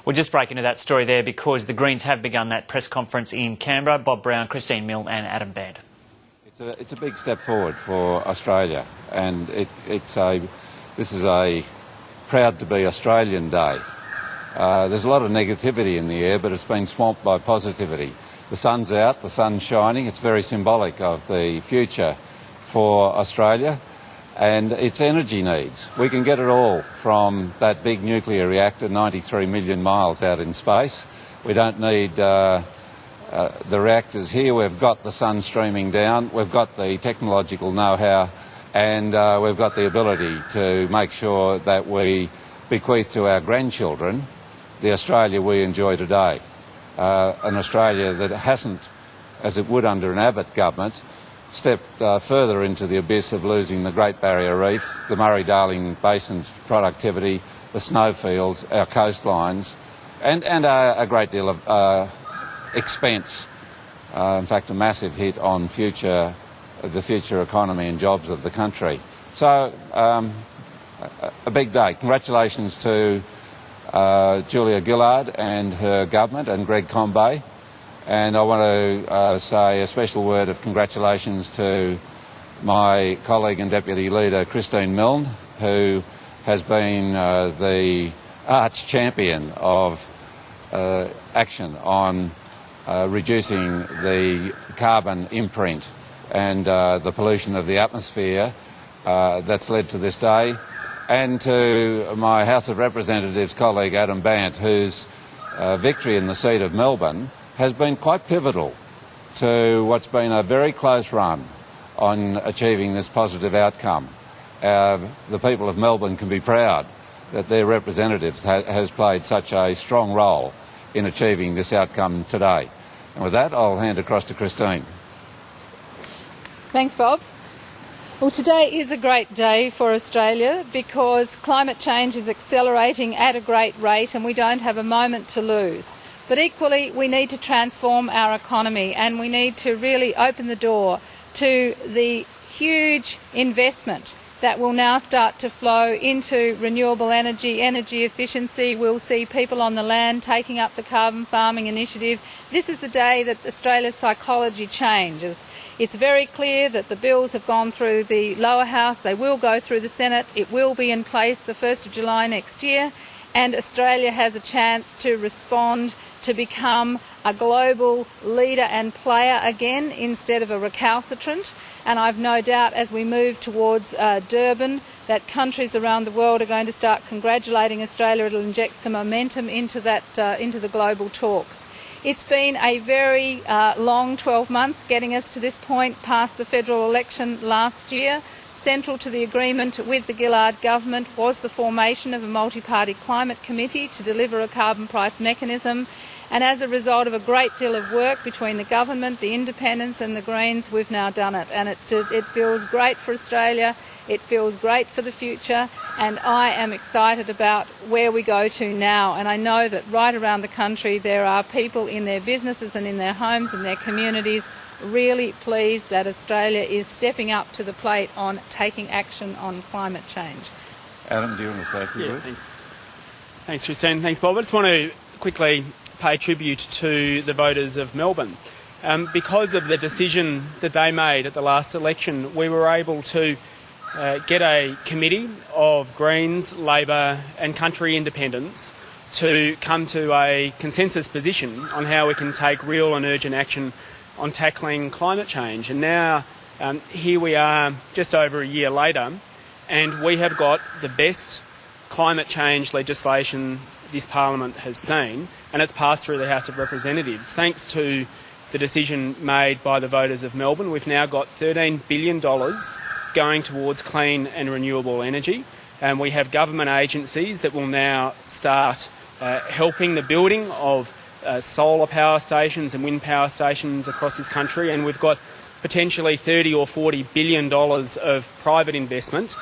We'll just break into that story there because the Greens have begun that press conference in Canberra. Bob Brown, Christine Milne and Adam Bandt. It's a big step forward for Australia, and this is a proud to be Australian day. There's a lot of negativity in the air, but it's been swamped by positivity. The sun's out, the sun's shining. It's very symbolic of the future for Australia and its energy needs. We can get it all from that big nuclear reactor 93 million miles out in space. We don't need the reactors here. We've got the sun streaming down. We've got the technological know-how, and we've got the ability to make sure that we bequeath to our grandchildren the Australia we enjoy today. An Australia that hasn't, as it would under an Abbott government, stepped further into the abyss of losing the Great Barrier Reef, the Murray-Darling Basin's productivity, the snowfields, our coastlines, and a great deal of expense. In fact, a massive hit on the future economy and jobs of the country. So, a big day. Congratulations to Julia Gillard and her government and Greg Combet. And I want to say a special word of congratulations to my colleague and Deputy Leader Christine Milne, who has been the arch champion of action on reducing the carbon imprint and the pollution of the atmosphere that's led to this day. And to my House of Representatives colleague Adam Bandt, whose victory in the seat of Melbourne has been quite pivotal to what's been a very close run on achieving this positive outcome. The people of Melbourne can be proud that their representatives has played such a strong role in achieving this outcome today. And with that, I'll hand across to Christine. Thanks, Bob. Well, today is a great day for Australia because climate change is accelerating at a great rate and we don't have a moment to lose. But equally, we need to transform our economy and we need to really open the door to the huge investment that will now start to flow into renewable energy, energy efficiency. We'll see people on the land taking up the carbon farming initiative. This is the day that Australia's psychology changes. It's very clear that the bills have gone through the lower house. They will go through the Senate. It will be in place the 1st of July next year. And Australia has a chance to respond, to become a global leader and player again instead of a recalcitrant. And I've no doubt as we move towards Durban that countries around the world are going to start congratulating Australia. It'll inject some momentum into the global talks. It's been a very long 12 months getting us to this point past the federal election last year. Central to the agreement with the Gillard government was the formation of a multi-party climate committee to deliver a carbon price mechanism. And as a result of a great deal of work between the government, the independents and the Greens, we've now done it. And it feels great for Australia, it feels great for the future, and I am excited about where we go to now. And I know that right around the country there are people in their businesses and in their homes and their communities really pleased that Australia is stepping up to the plate on taking action on climate change. Adam, do you want to say a few words? Thanks. Thanks, Christine. Thanks, Bob. I just want to quickly pay tribute to the voters of Melbourne. Because of the decision that they made at the last election, we were able to get a committee of Greens, Labor and country independents to come to a consensus position on how we can take real and urgent action on tackling climate change. And now here we are just over a year later and we have got the best climate change legislation this Parliament has seen, and it's passed through the House of Representatives. Thanks to the decision made by the voters of Melbourne, we've now got $13 billion going towards clean and renewable energy, and we have government agencies that will now start helping the building of solar power stations and wind power stations across this country, and we've got potentially $30 or $40 billion of private investment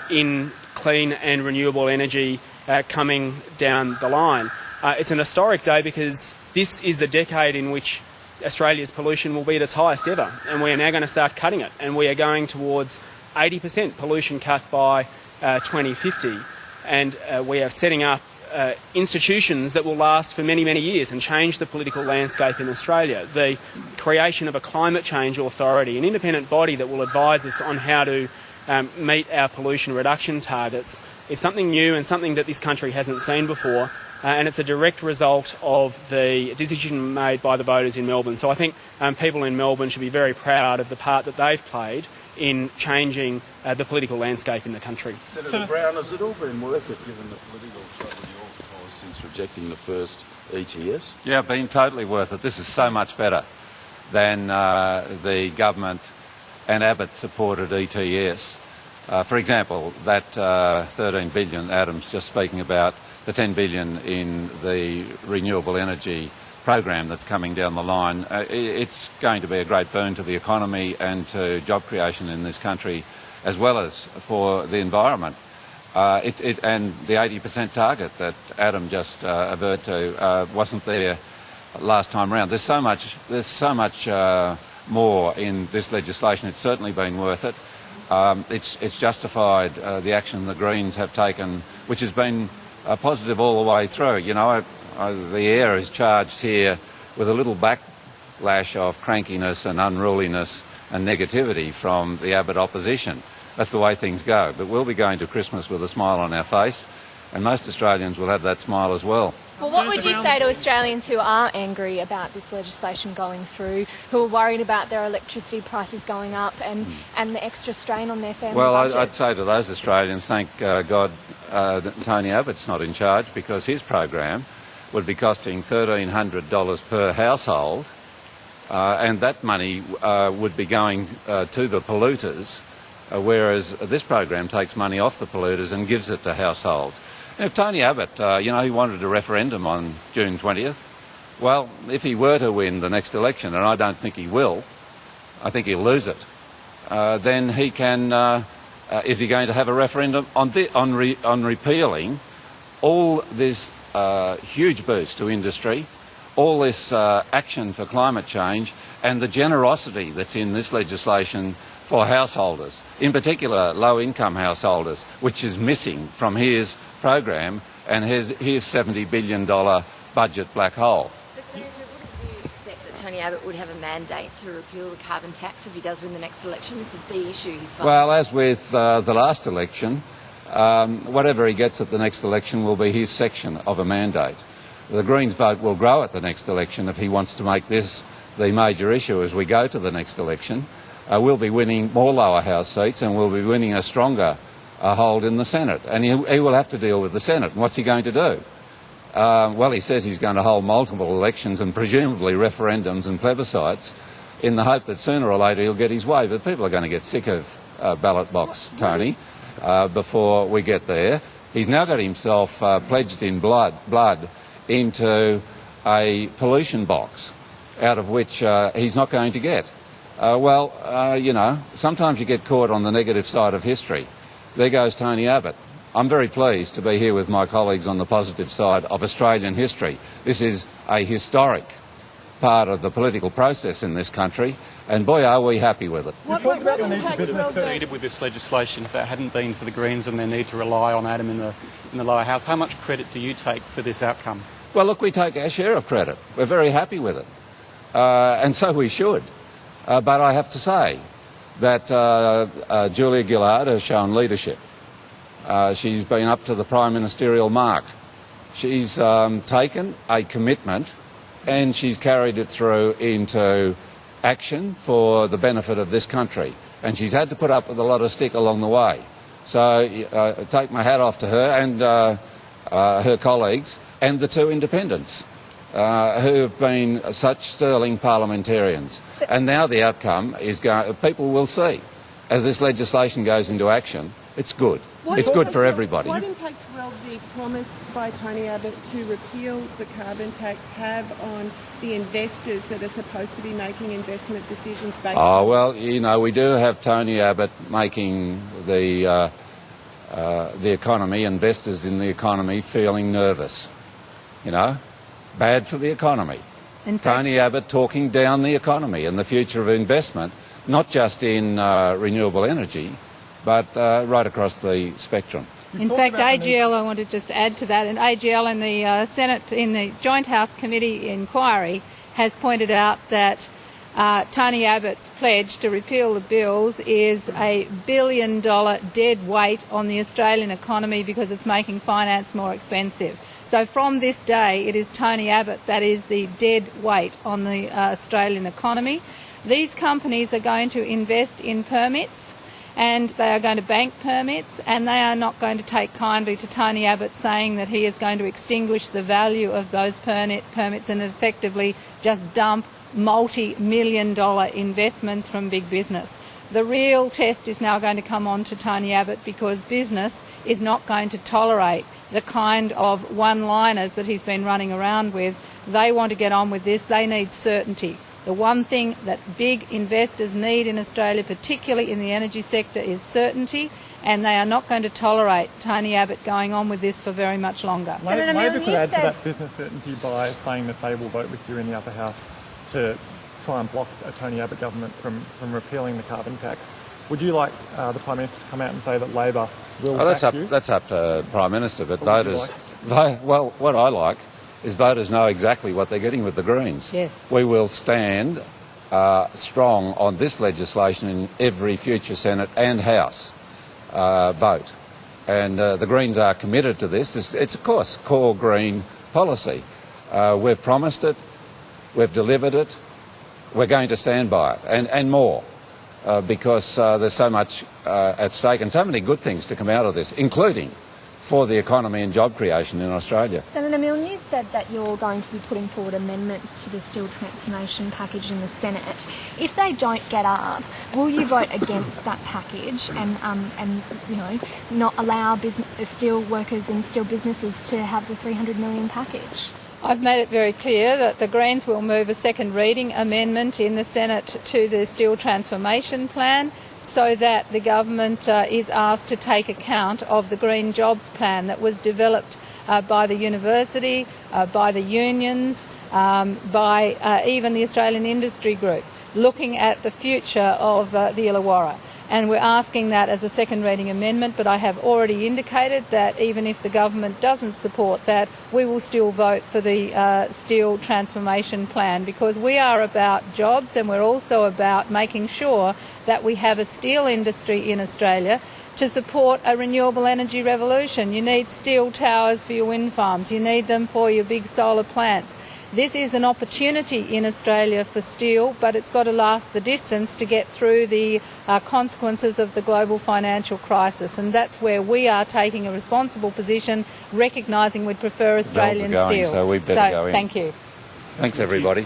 in clean and renewable energy coming down the line. It's an historic day because this is the decade in which Australia's pollution will be at its highest ever, and we are now going to start cutting it, and we are going towards 80% pollution cut by 2050, and we are setting up institutions that will last for many, many years and change the political landscape in Australia. The creation of a climate change authority, an independent body that will advise us on how to meet our pollution reduction targets, is something new and something that this country hasn't seen before. And it's a direct result of the decision made by the voters in Melbourne. So I think people in Melbourne should be very proud of the part that they've played in changing the political landscape in the country. Senator Brown, has it all been worth it given the political trouble you've caused since rejecting the first ETS? Yeah, been totally worth it. This is so much better than the government and Abbott supported ETS. For example, that 13 billion Adam's just speaking about, the 10 billion in the renewable energy program that's coming down the line, it's going to be a great boon to the economy and to job creation in this country, as well as for the environment. And the 80% target that Adam just averred to wasn't there last time round. There's so much more in this legislation. It's certainly been worth it. It's justified the action the Greens have taken, which has been positive all the way through. You know, the air is charged here with a little backlash of crankiness and unruliness and negativity from the Abbott opposition. That's the way things go. But we'll be going to Christmas with a smile on our face, and most Australians will have that smile as well. Well, what would you say to Australians who are angry about this legislation going through, who are worried about their electricity prices going up and the extra strain on their family budgets? Well, I'd say to those Australians, thank God Tony Abbott's not in charge, because his program would be costing $1,300 per household, and that money would be going to the polluters, whereas this program takes money off the polluters and gives it to households. And if Tony Abbott, he wanted a referendum on June 20th, well, if he were to win the next election, and I don't think he will, I think he'll lose it, then he can... is he going to have a referendum on repealing all this huge boost to industry, all this action for climate change, and the generosity that's in this legislation for householders, in particular low-income householders, which is missing from his program and his $70 billion budget black hole? But Senator, wouldn't you accept that Tony Abbott would have a mandate to repeal the carbon tax if he does win the next election? This is the issue he's fighting. Well, as with the last election, whatever he gets at the next election will be his section of a mandate. The Greens vote will grow at the next election if he wants to make this the major issue as we go to the next election. We'll be winning more lower house seats, and we'll be winning a stronger hold in the Senate. And he will have to deal with the Senate. And what's he going to do? Well, he says he's going to hold multiple elections and presumably referendums and plebiscites in the hope that sooner or later he'll get his way. But people are going to get sick of ballot box, Tony, before we get there. He's now got himself pledged in blood into a pollution box, out of which he's not going to get. Sometimes you get caught on the negative side of history. There goes Tony Abbott. I'm very pleased to be here with my colleagues on the positive side of Australian history. This is a historic part of the political process in this country, and boy, are we happy with it. What impact will proceeded with this legislation if it hadn't been for the Greens and their need to rely on Adam in the lower house? How much credit do you take for this outcome? Well, look, we take our share of credit. We're very happy with it, and so we should. But I have to say that Julia Gillard has shown leadership. She's been up to the prime ministerial mark. She's taken a commitment and she's carried it through into action for the benefit of this country. And she's had to put up with a lot of stick along the way. So take my hat off to her and her colleagues and the two independents who have been such sterling parliamentarians. And now the outcome is people will see. As this legislation goes into action, it's good. It's good for everybody. What impact will the promise by Tony Abbott to repeal the carbon tax have on the investors that are supposed to be making investment decisions based on... Oh, well, we do have Tony Abbott making the economy, investors in the economy, feeling nervous. Bad for the economy. Tony Abbott talking down the economy and the future of investment, not just in renewable energy, but right across the spectrum. In fact, AGL, I want to just add to that, and AGL in the Senate, in the Joint House Committee inquiry, has pointed out that Tony Abbott's pledge to repeal the bills is a $1 billion dead weight on the Australian economy because it's making finance more expensive. So from this day, it is Tony Abbott that is the dead weight on the Australian economy. These companies are going to invest in permits, and they are going to bank permits, and they are not going to take kindly to Tony Abbott saying that he is going to extinguish the value of those permits and effectively just dump multi-million-dollar investments from big business. The real test is now going to come on to Tony Abbott, because business is not going to tolerate the kind of one-liners that he's been running around with. They want to get on with this. They need certainty. The one thing that big investors need in Australia, particularly in the energy sector, is certainty, and they are not going to tolerate Tony Abbott going on with this for very much longer. Labor could add to that business certainty by saying that they will vote with you in the upper house to try and block a Tony Abbott government from repealing the carbon tax. Would you like the Prime Minister to come out and say that Labor will back you? That's up to Prime Minister, but voters... Well, what I like is voters know exactly what they're getting with the Greens. Yes. We will stand strong on this legislation in every future Senate and House vote. And the Greens are committed to this. It's, of course, core Green policy. We've promised it. We've delivered it. We're going to stand by it, and more, because there's so much at stake and so many good things to come out of this, including for the economy and job creation in Australia. Senator Milne, you said that you're going to be putting forward amendments to the steel transformation package in the Senate. If they don't get up, will you vote against that package and not allow steel workers and steel businesses to have the $300 million package? I've made it very clear that the Greens will move a second reading amendment in the Senate to the Steel Transformation Plan, so that the government is asked to take account of the Green Jobs Plan that was developed by the university, by the unions, by even the Australian Industry Group, looking at the future of the Illawarra. And we're asking that as a second reading amendment, but I have already indicated that even if the government doesn't support that, we will still vote for the Steel Transformation Plan, because we are about jobs, and we're also about making sure that we have a steel industry in Australia to support a renewable energy revolution. You need steel towers for your wind farms. You need them for your big solar plants. This is an opportunity in Australia for steel, but it's got to last the distance to get through the consequences of the global financial crisis. And that's where we are taking a responsible position, recognising we'd prefer Australian steel. So we better go in. Thank you. Thanks, everybody.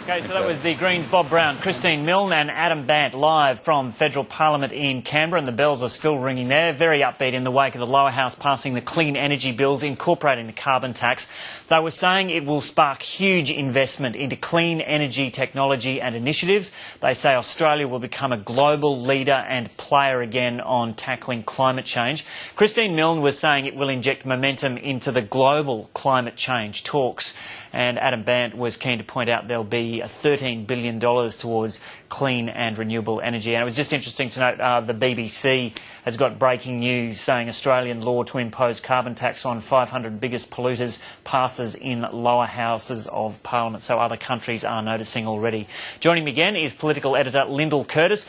Okay, so that was the Greens' Bob Brown, Christine Milne and Adam Bandt live from Federal Parliament in Canberra, and the bells are still ringing there. Very upbeat in the wake of the Lower House passing the clean energy bills incorporating the carbon tax. They were saying it will spark huge investment into clean energy technology and initiatives. They say Australia will become a global leader and player again on tackling climate change. Christine Milne was saying it will inject momentum into the global climate change talks. And Adam Bandt was keen to point out there'll be $13 billion towards clean and renewable energy. And it was just interesting to note the BBC has got breaking news saying Australian law to impose carbon tax on 500 biggest polluters passes in lower houses of Parliament. So other countries are noticing already. Joining me again is political editor Lyndall Curtis.